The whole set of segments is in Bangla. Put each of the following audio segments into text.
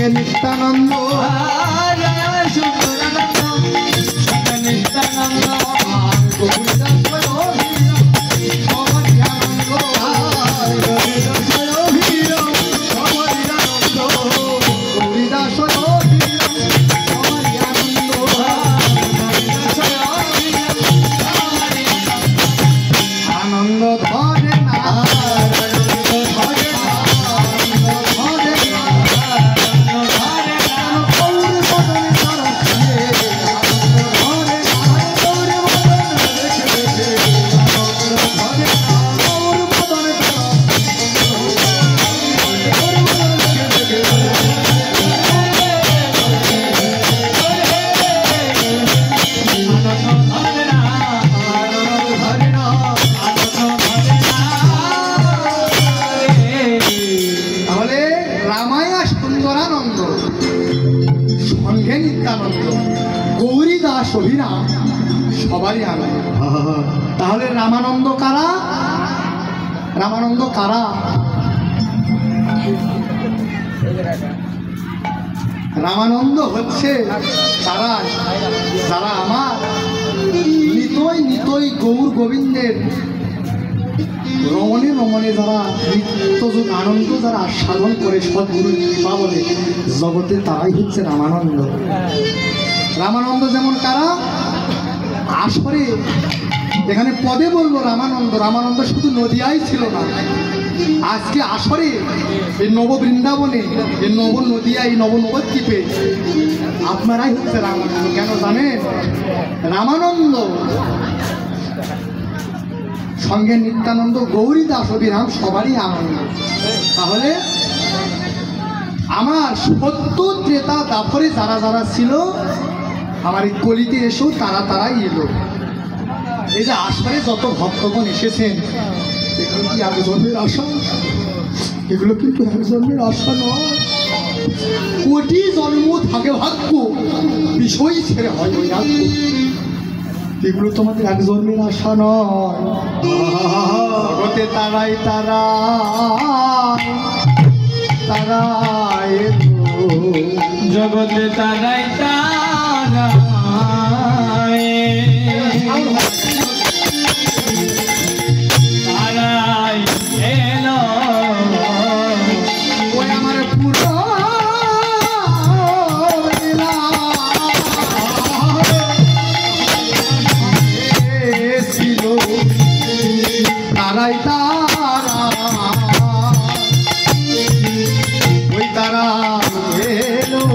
সঙ্গে নিত্যানন্দ নিত্যানন্দ সবারই আনন্দ। তাহলে রামানন্দ কারা? রামানন্দ কারা? রামানন্দ হচ্ছে তারা যারা আমার নিতই নিতই গৌর গোবিন্দের রমণে রমণে যারা নিত্যযুগ আনন্দ যারা সাধন করে সদ্গুরুর কৃপা বলে জগতে তারাই হচ্ছে রামানন্দ। রামানন্দ যেমন কারা? আসরে এখানে পদে বলবো রামানন্দ। রামানন্দ শুধু নদিয়াই ছিল না, আজকে আসরে এই নব বৃন্দাবনে এই নব নদিয়া এই নবদ্বীপে আপনারাই হচ্ছে রামানন্দ। কেন জানেন? রামানন্দ সঙ্গে নিত্যানন্দ গৌরী দাস অভিরাম সবারই আনন্দ। তাহলে আমার সত্য ত্রেতা দাপরে যারা যারা ছিল আমার এই কলিতে এসেও তারাই এলো। এই যে আসরে যত ভক্তগণ এসেছেন এগুলো কি এক জন্মের আশা? এগুলো কিন্তু এক জন্মের আশা নয়, কোটি জন্ম থাকে ভাগ্য বিষয় ছেড়ে হয় ওই ভাগ্য। এগুলো তোমাদের এক জন্মের আশা নয়। জগতে তারাই জগতে তারাই এলো ওই আমার পুরো ছিল তারাই ওই তারা এলো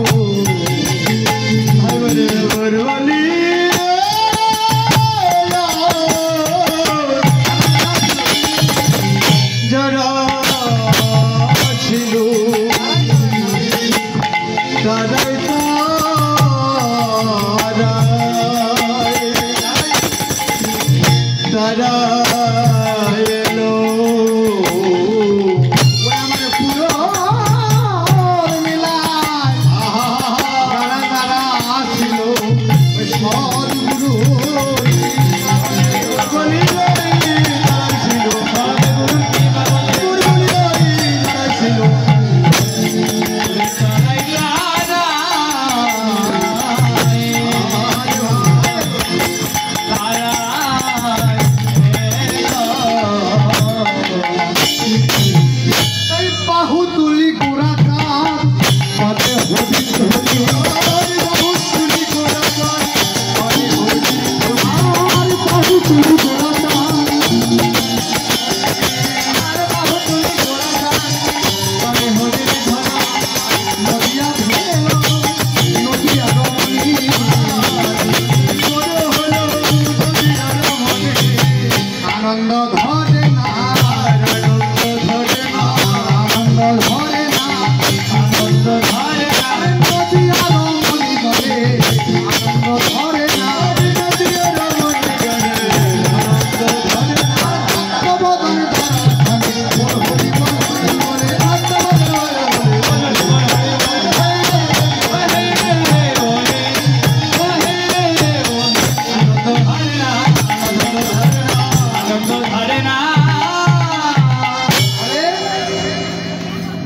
আনন্দ ধরে না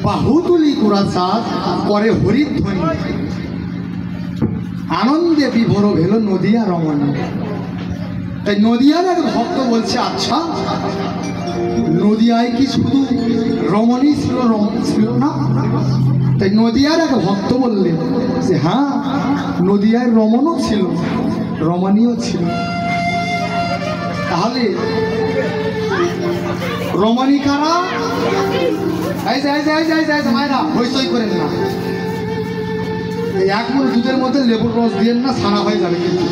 বাহুতুলি কুড়াচাঁদ করে হরিধ্বনি, আনন্দে বিভোর ভেল নদিয়া রমণী। তাই নদিয়ার এক ভক্ত বলছে, আচ্ছা নদিয়ায় কি শুধু রমণী ছিল, রমণ ছিল না? তাই নদিয়ার এক ভক্ত বললেন যে হ্যাঁ, নদিয়ায় রমণও ছিল, রমণীও ছিল। তাহলে রমণী কারা? মায়েরা হইচই করেন না, এই এক মন দুধের মধ্যে লেবুর রস দিয়েন না, ছানা হয়ে যাবে। কিন্তু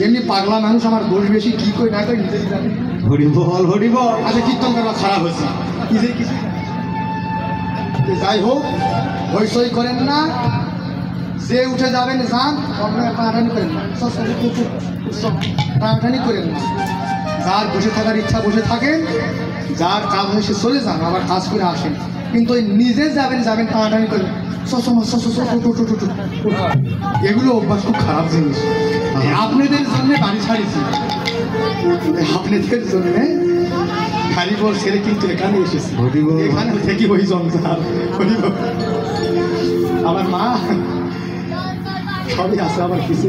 এমনি পাগলা মানুষ আমার দোষ বেশি, কি করে না করে নিজেই যাবে। হরিবল হরিবল। আচ্ছা কীর্তন করা খারাপ হয়েছে, নিজেই কিছু। যাই হোক, হইচই করেন না, যে উঠে যাবেন যান, টানাটানি করেন না, টানাটানি করেন না। যার বসে থাকার ইচ্ছা বসে থাকেন, যার কাজ হয় সে চলে যান, আবার কাজ করে আসেন। কিন্তু ওই নিজে যাবেন টানাটানি করেন, এগুলো অভ্যাস খুব খারাপ জিনিস। আপনাদের জন্য বাড়ি ছাড়িয়েছি, আপনাদের জন্য গাড়ি বল ছেড়ে কিন্তু এখানে এসেছি, এখানে থেকে ওই জঞ্জাল। আমার মা সবই আছে, আবার কিছু